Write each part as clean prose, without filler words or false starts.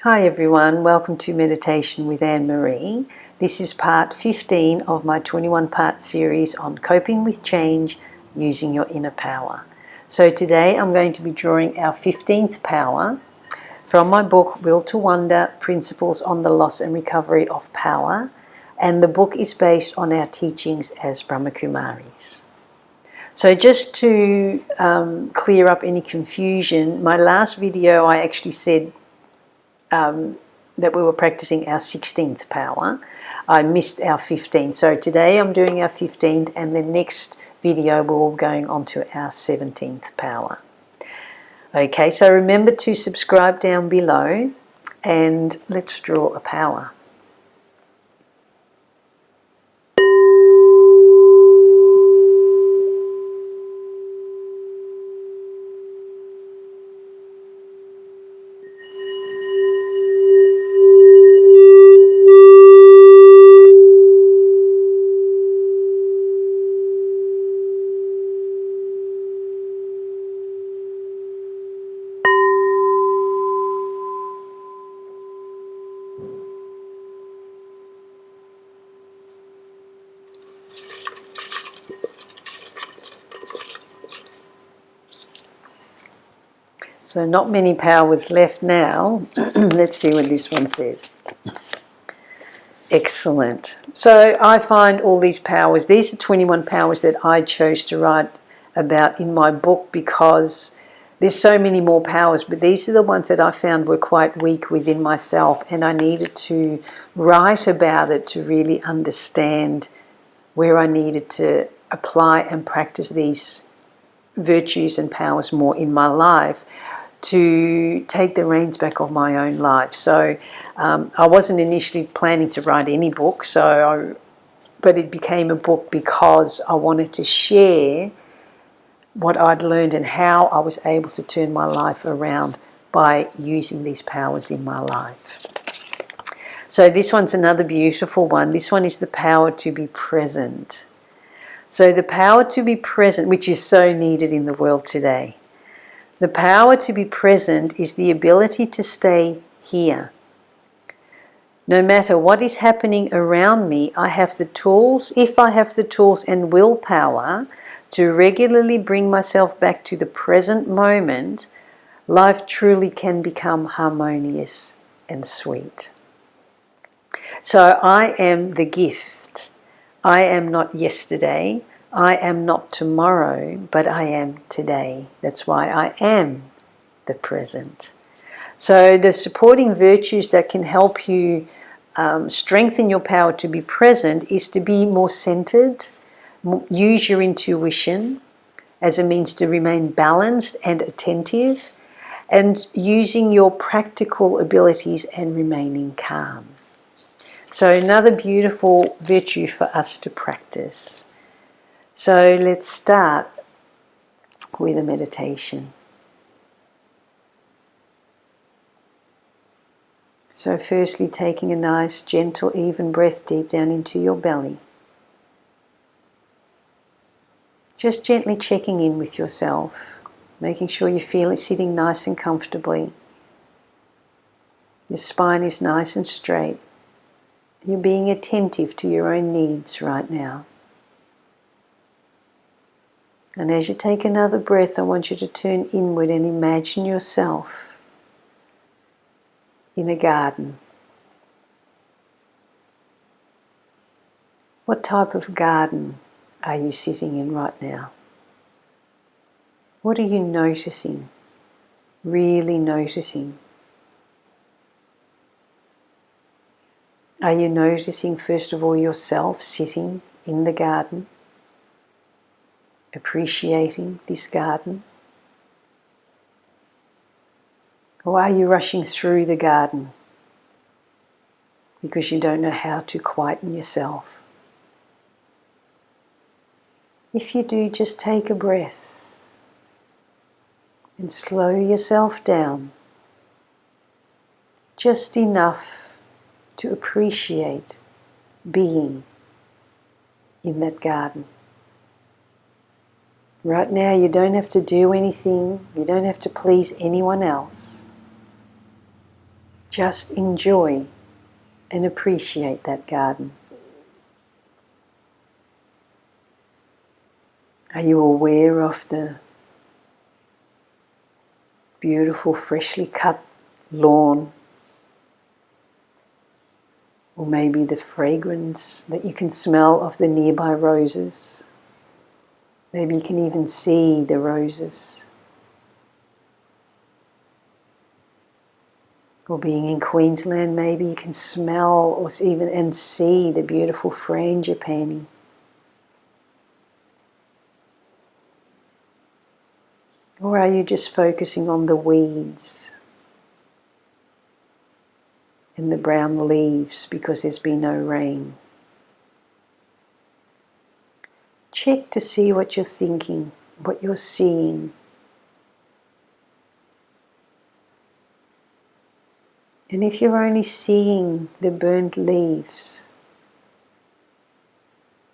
Hi everyone, welcome to Meditation with Annemarie. This is part 15 of my 21-part series on coping with change using your inner power. So today I'm going to be drawing our 15th power from my book Will to Wonder, Principles on the Loss and Recovery of Power, and the book is based on our teachings as Brahma Kumaris. So just to clear up any confusion, my last video I actually said that we were practicing our 16th power. I missed our 15th. So today I'm doing our 15th, and the next video we're going on to our 17th power. Okay, so remember to subscribe down below, and let's draw a power. So not many powers left now. Let's see what this one says. Excellent. So I find all these powers, these are 21 powers that I chose to write about in my book because there's so many more powers, but these are the ones that I found were quite weak within myself, and I needed to write about it to really understand where I needed to apply and practice these virtues and powers more in my life, to take the reins back of my own life. So I wasn't initially planning to write any book, but it became a book because I wanted to share what I'd learned and how I was able to turn my life around by using these powers in my life. So this one's another beautiful one. This one is the power to be present. So the power to be present, which is so needed in the world today. The power to be present is the ability to stay here. No matter what is happening around me, I have the tools, if I have the tools and willpower to regularly bring myself back to the present moment, life truly can become harmonious and sweet. So I am the gift. I am not yesterday. I am not tomorrow, but I am today. That's why I am the present. So the supporting virtues that can help you strengthen your power to be present is to be more centered, use your intuition as a means to remain balanced and attentive, and using your practical abilities and remaining calm. So another beautiful virtue for us to practice. So let's start with a meditation. So firstly, taking a nice, gentle, even breath deep down into your belly. Just gently checking in with yourself, making sure you feel it sitting nice and comfortably. Your spine is nice and straight. You're being attentive to your own needs right now. And as you take another breath, I want you to turn inward and imagine yourself in a garden. What type of garden are you sitting in right now? What are you noticing? Really noticing? Are you noticing, first of all, yourself sitting in the garden? Appreciating this garden? Or are you rushing through the garden because you don't know how to quieten yourself? If you do, just take a breath and slow yourself down, just enough to appreciate being in that garden. Right now, you don't have to do anything, you don't have to please anyone else. Just enjoy and appreciate that garden. Are you aware of the beautiful freshly cut lawn? Or maybe the fragrance that you can smell of the nearby roses. Maybe you can even see the roses. Or being in Queensland, maybe you can smell or even and see the beautiful frangipani. Or are you just focusing on the weeds and the brown leaves because there's been no rain? Check to see what you're thinking, what you're seeing. And if you're only seeing the burnt leaves,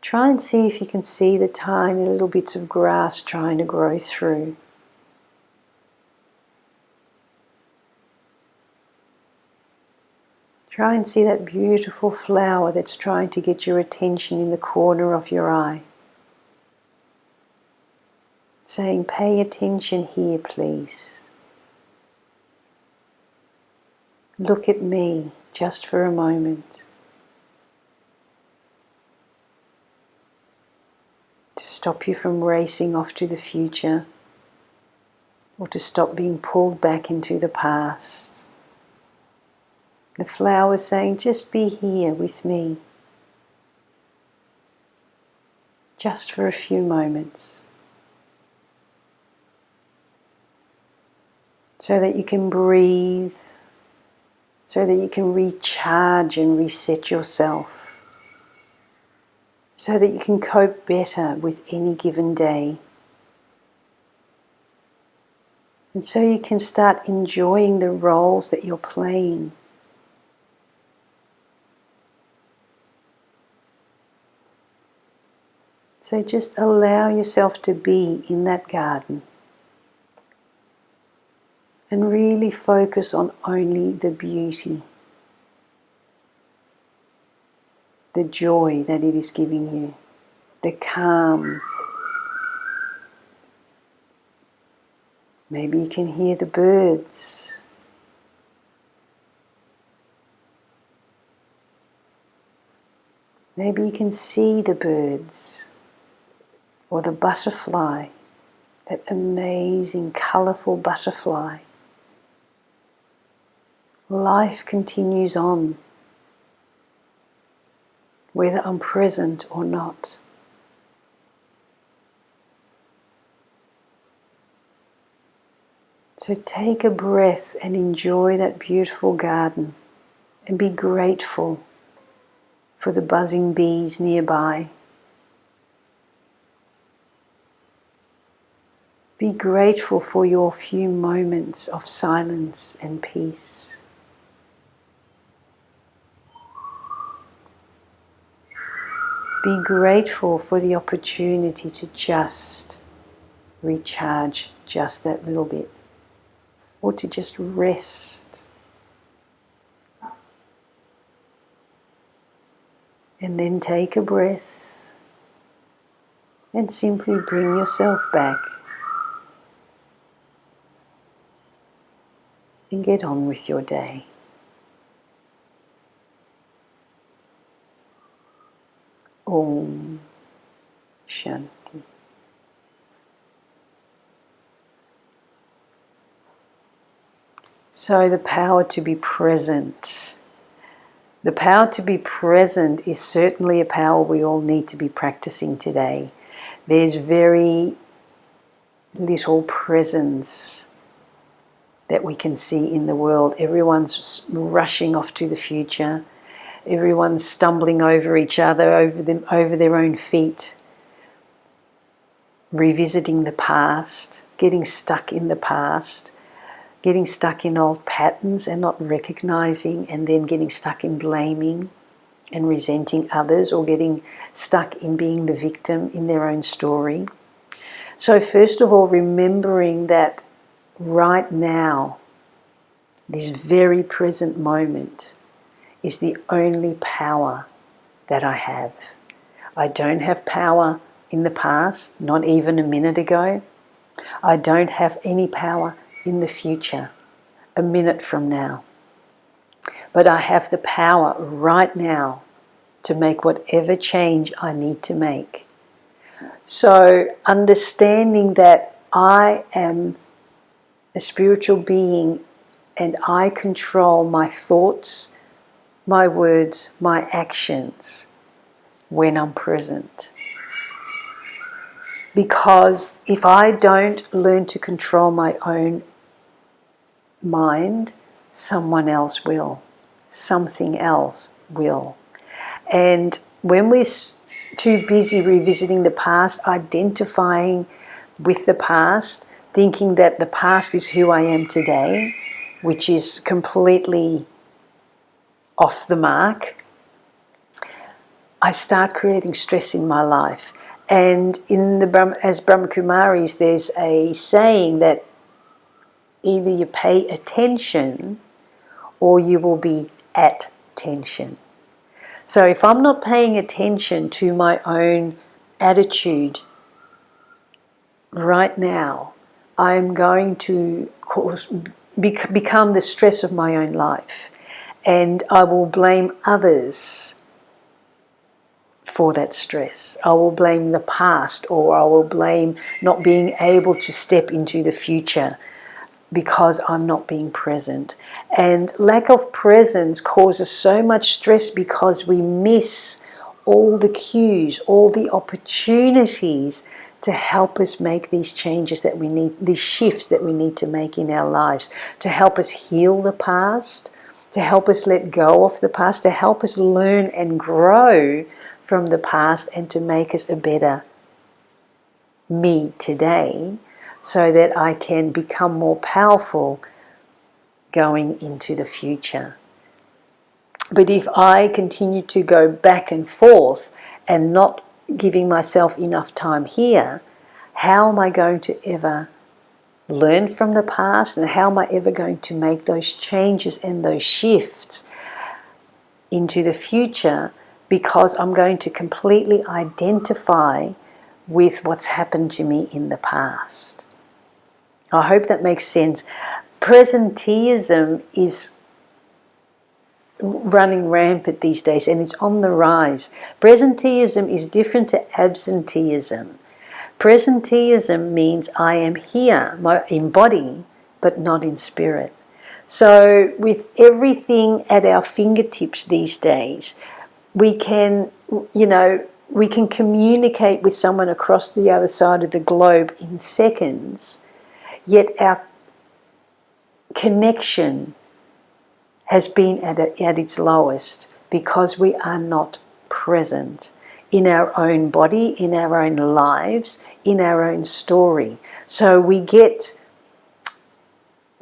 try and see if you can see the tiny little bits of grass trying to grow through. Try and see that beautiful flower that's trying to get your attention in the corner of your eye. Saying, pay attention here, please. Look at me just for a moment. To stop you from racing off to the future, or to stop being pulled back into the past. The flower is saying, just be here with me. Just for a few moments. So that you can breathe, so that you can recharge and reset yourself, so that you can cope better with any given day. And so you can start enjoying the roles that you're playing. So just allow yourself to be in that garden. And really focus on only the beauty, the joy that it is giving you, the calm. Maybe you can hear the birds. Maybe you can see the birds or the butterfly, that amazing, colourful butterfly. Life continues on, whether I'm present or not. So take a breath and enjoy that beautiful garden and be grateful for the buzzing bees nearby. Be grateful for your few moments of silence and peace. Be grateful for the opportunity to just recharge just that little bit, or to just rest. And then take a breath and simply bring yourself back and get on with your day. Om Shanti. So the power to be present. The power to be present is certainly a power we all need to be practicing today. There's very little presence that we can see in the world. Everyone's rushing off to the future. Everyone's stumbling over each other, over their own feet, revisiting the past, getting stuck in the past, getting stuck in old patterns and not recognizing, and then getting stuck in blaming and resenting others, or getting stuck in being the victim in their own story. So first of all, remembering that right now this very present moment is the only power that I have. I don't have power in the past, not even a minute ago. I don't have any power in the future, a minute from now. But I have the power right now to make whatever change I need to make. So understanding that I am a spiritual being and I control my thoughts, my words, my actions when I'm present. Because if I don't learn to control my own mind, someone else will. Something else will. And when we're too busy revisiting the past, identifying with the past, thinking that the past is who I am today, which is completely off the mark, I start creating stress in my life. And as Brahma Kumaris, there's a saying that either you pay attention or you will be at tension. So if I'm not paying attention to my own attitude right now, I'm going to become the stress of my own life. And I will blame others for that stress. I will blame the past, or I will blame not being able to step into the future because I'm not being present. And lack of presence causes so much stress because we miss all the cues, all the opportunities to help us make these changes that we need, these shifts that we need to make in our lives, to help us heal the past, to help us let go of the past, to help us learn and grow from the past, and to make us a better me today, so that I can become more powerful going into the future. But if I continue to go back and forth and not giving myself enough time here, how am I going to ever learn from the past, and how am I ever going to make those changes and those shifts into the future? Because I'm going to completely identify with what's happened to me in the past. I hope that makes sense. Presenteeism is running rampant these days, and it's on the rise. Presenteeism is different to absenteeism. Presenteeism means I am here in body, but not in spirit. So with everything at our fingertips these days, we can communicate with someone across the other side of the globe in seconds, yet our connection has been at its lowest because we are not present in our own body, in our own lives, in our own story. So we get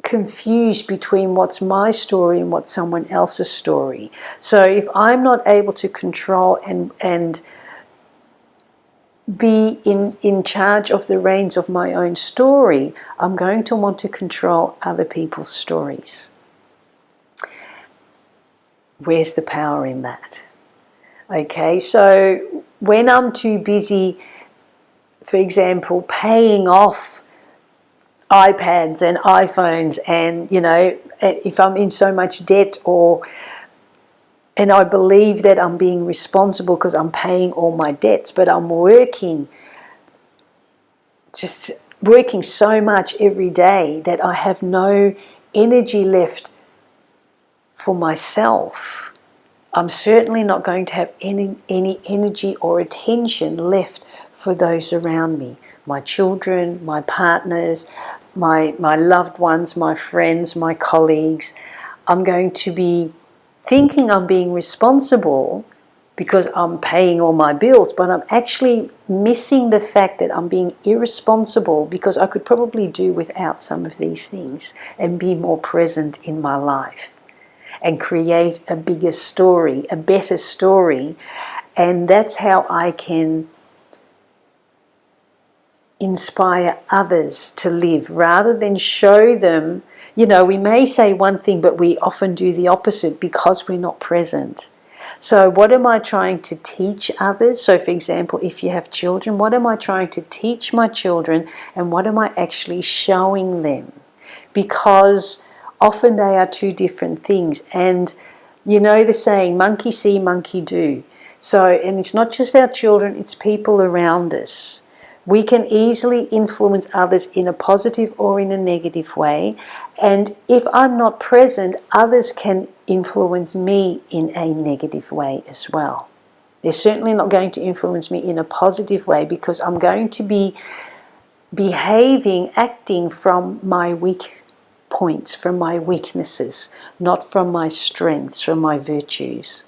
confused between what's my story and what's someone else's story. So if I'm not able to control and be in charge of the reins of my own story, I'm going to want to control other people's stories. Where's the power in that? Okay, so when I'm too busy, for example, paying off iPads and iPhones, and if I'm in so much debt, and I believe that I'm being responsible because I'm paying all my debts, but I'm working so much every day that I have no energy left for myself, I'm certainly not going to have any energy or attention left for those around me, my children, my partners, my loved ones, my friends, my colleagues. I'm going to be thinking I'm being responsible because I'm paying all my bills, but I'm actually missing the fact that I'm being irresponsible because I could probably do without some of these things and be more present in my life and create a bigger story, a better story. And that's how I can inspire others to live, rather than show them, we may say one thing, but we often do the opposite because we're not present. So what am I trying to teach others? So for example, if you have children, what am I trying to teach my children, and what am I actually showing them? Because often they are two different things. And you know the saying, monkey see, monkey do. So, and it's not just our children, it's people around us. We can easily influence others in a positive or in a negative way. And if I'm not present, others can influence me in a negative way as well. They're certainly not going to influence me in a positive way, because I'm going to be behaving, acting from my weak points, from my weaknesses, not from my strengths, from my virtues.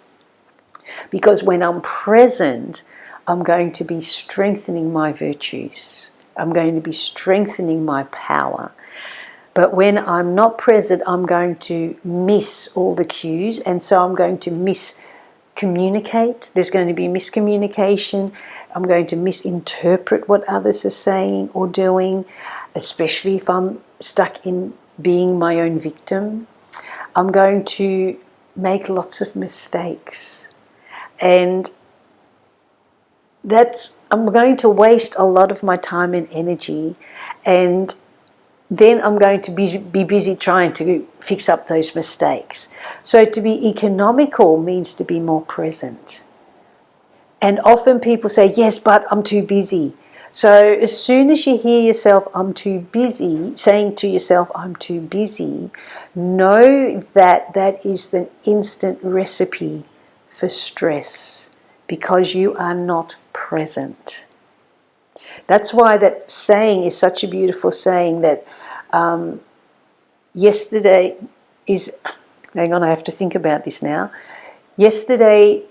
Because when I'm present, I'm going to be strengthening my virtues. I'm going to be strengthening my power. But when I'm not present, I'm going to miss all the cues, and so I'm going to miscommunicate. There's going to be miscommunication. I'm going to misinterpret what others are saying or doing, especially if I'm stuck in being my own victim. I'm going to make lots of mistakes. And I'm going to waste a lot of my time and energy, and then I'm going to be busy trying to fix up those mistakes. So to be economical means to be more present. And often people say, yes, but I'm too busy. So as soon as you hear yourself, I'm too busy, saying to yourself, I'm too busy, know that that is the instant recipe for stress, because you are not present. That's why that saying is such a beautiful saying, that yesterday is, hang on, I have to think about this now. Yesterday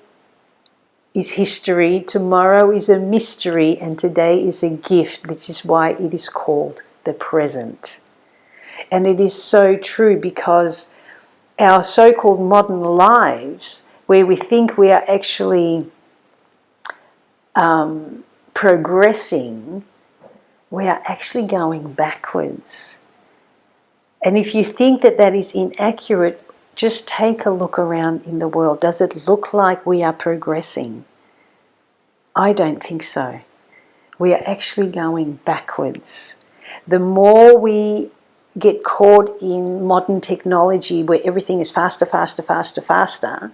is history, tomorrow is a mystery, and today is a gift. This is why it is called the present. And it is so true, because our so-called modern lives, where we think we are actually progressing, we are actually going backwards. And if you think that that is inaccurate, just take a look around in the world. Does it look like we are progressing? I don't think so. We are actually going backwards. The more we get caught in modern technology, where everything is faster, faster, faster, faster,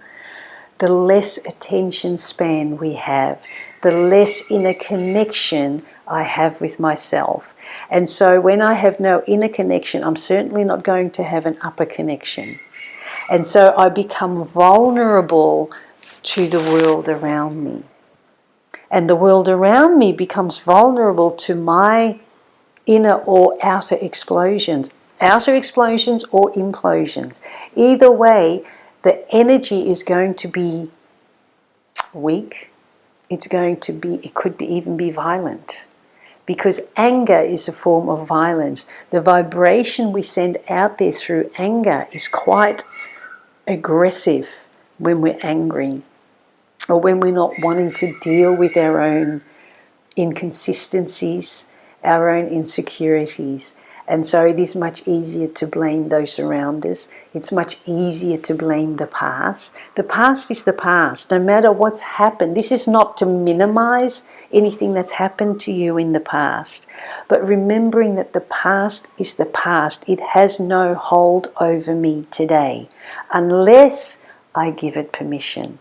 the less attention span we have, the less inner connection I have with myself. And so when I have no inner connection, I'm certainly not going to have an upper connection. And so I become vulnerable to the world around me. And the world around me becomes vulnerable to my inner or outer explosions or implosions. Either way, the energy is going to be weak. It could even be violent. Because anger is a form of violence. The vibration we send out there through anger is quite aggressive when we're angry, or when we're not wanting to deal with our own inconsistencies, our own insecurities. And so it is much easier to blame those around us. It's much easier to blame the past. The past is the past, no matter what's happened. This is not to minimize anything that's happened to you in the past, but remembering that the past is the past. It has no hold over me today, unless I give it permission.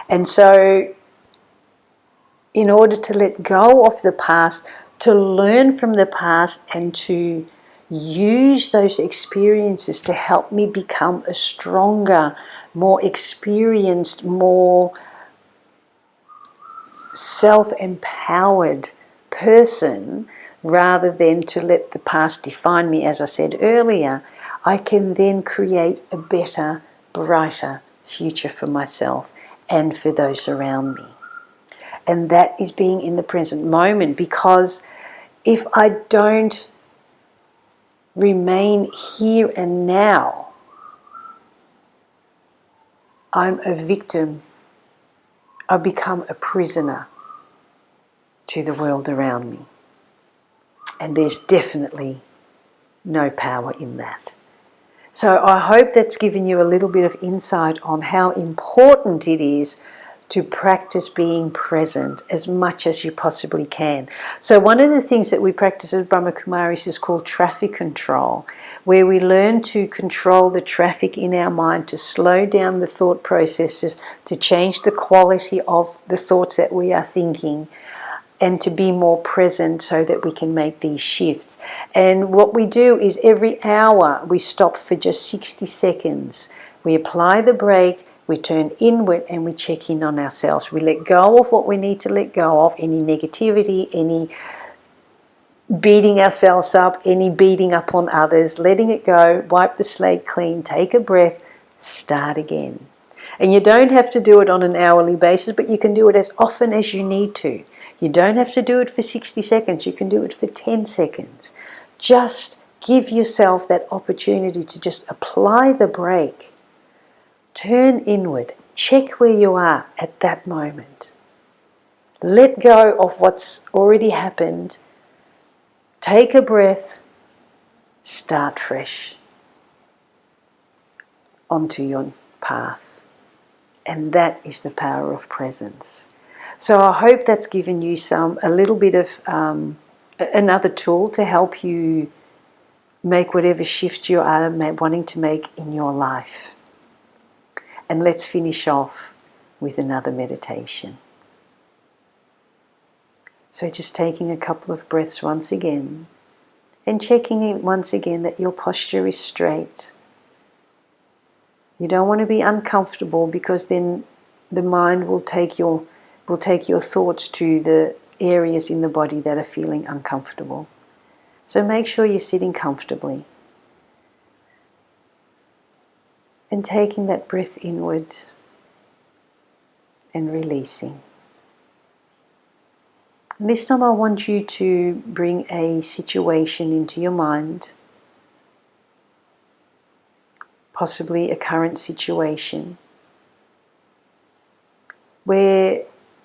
And so, in order to let go of the past, to learn from the past, and to use those experiences to help me become a stronger, more experienced, more self-empowered person, rather than to let the past define me, as I said earlier, I can then create a better, brighter future for myself and for those around me. And that is being in the present moment, because if I don't remain here and now, I'm a victim. I become a prisoner to the world around me. And there's definitely no power in that. So I hope that's given you a little bit of insight on how important it is to practice being present as much as you possibly can. So one of the things that we practice as Brahma Kumaris is called traffic control, where we learn to control the traffic in our mind, to slow down the thought processes, to change the quality of the thoughts that we are thinking, and to be more present so that we can make these shifts. And what we do is every hour we stop for just 60 seconds. We apply the brake, we turn inward, and we check in on ourselves. We let go of what we need to let go of, any negativity, any beating ourselves up, any beating up on others, letting it go, wipe the slate clean, take a breath, start again. And you don't have to do it on an hourly basis, but you can do it as often as you need to. You don't have to do it for 60 seconds. You can do it for 10 seconds. Just give yourself that opportunity to just apply the brake. Turn inward. Check where you are at that moment. Let go of what's already happened. Take a breath. Start fresh onto your path. And that is the power of presence. So I hope that's given you a little bit of another tool to help you make whatever shift you are wanting to make in your life. And let's finish off with another meditation. So just taking a couple of breaths once again and checking in once again that your posture is straight. You don't want to be uncomfortable, because then the mind will take your thoughts to the areas in the body that are feeling uncomfortable. So make sure you're sitting comfortably and taking that breath inward and releasing. And this time I want you to bring a situation into your mind, possibly a current situation, where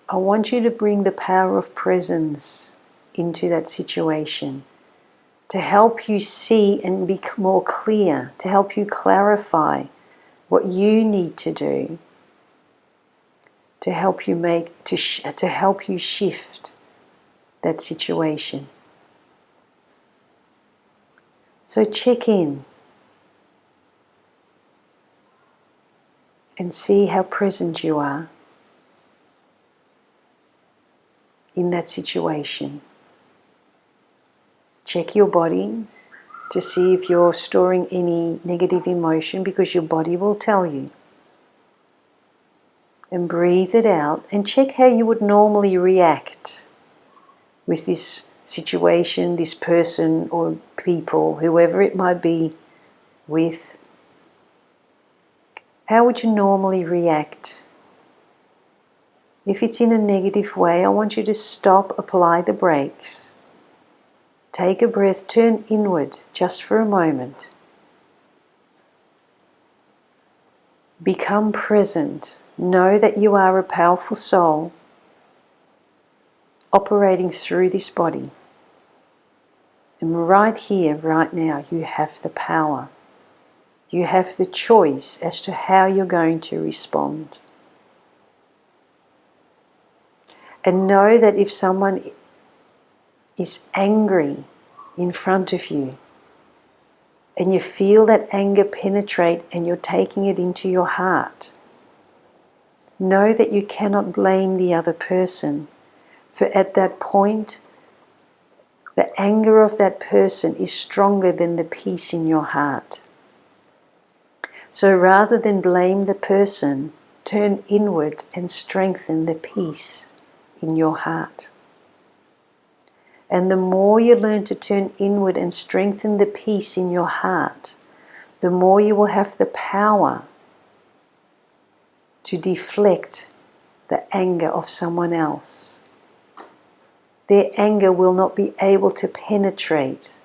I want you to bring the power of presence into that situation to help you see and be more clear, to help you clarify what you need to do, to help you to help you shift that situation. So check in and see how present you are in that situation. Check your body to see if you're storing any negative emotion, because your body will tell you. And breathe it out and check how you would normally react with this situation, this person or people, whoever it might be with. How would you normally react? If it's in a negative way, I want you to stop, apply the brakes. Take a breath, turn inward just for a moment. Become present. Know that you are a powerful soul operating through this body. And right here, right now, you have the power. You have the choice as to how you're going to respond. And know that if someone is angry in front of you, and you feel that anger penetrate and you're taking it into your heart, know that you cannot blame the other person, for at that point, the anger of that person is stronger than the peace in your heart. So rather than blame the person, turn inward and strengthen the peace in your heart. And the more you learn to turn inward and strengthen the peace in your heart, the more you will have the power to deflect the anger of someone else. Their anger will not be able to penetrate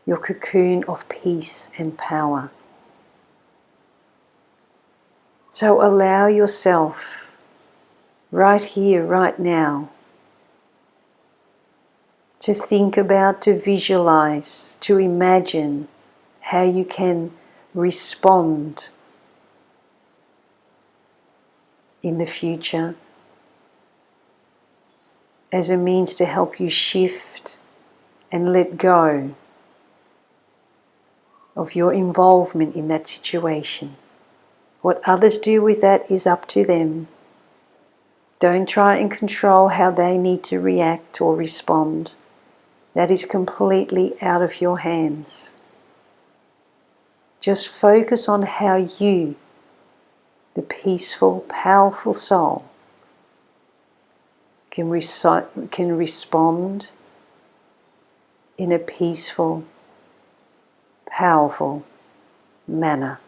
your cocoon of peace and power. So allow yourself, right here, right now, to think about, to visualize, to imagine how you can respond in the future as a means to help you shift and let go of your involvement in that situation. What others do with that is up to them. Don't try and control how they need to react or respond. That is completely out of your hands. Just focus on how you, the peaceful, powerful soul, can respond in a peaceful, powerful manner.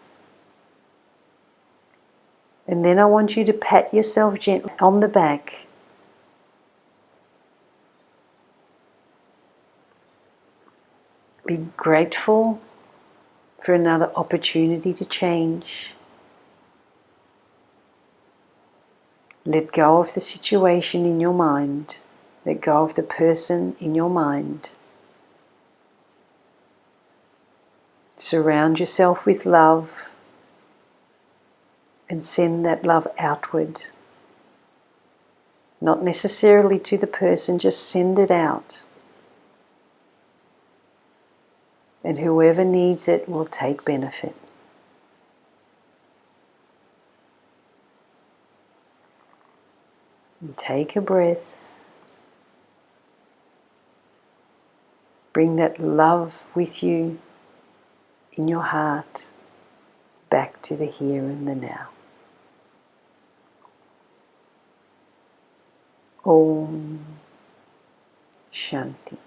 And then I want you to pat yourself gently on the back. Be grateful for another opportunity to change. Let go of the situation in your mind. Let go of the person in your mind. Surround yourself with love and send that love outward. Not necessarily to the person, just send it out. And whoever needs it will take benefit. And take a breath. Bring that love with you in your heart back to the here and the now. Om Shanti.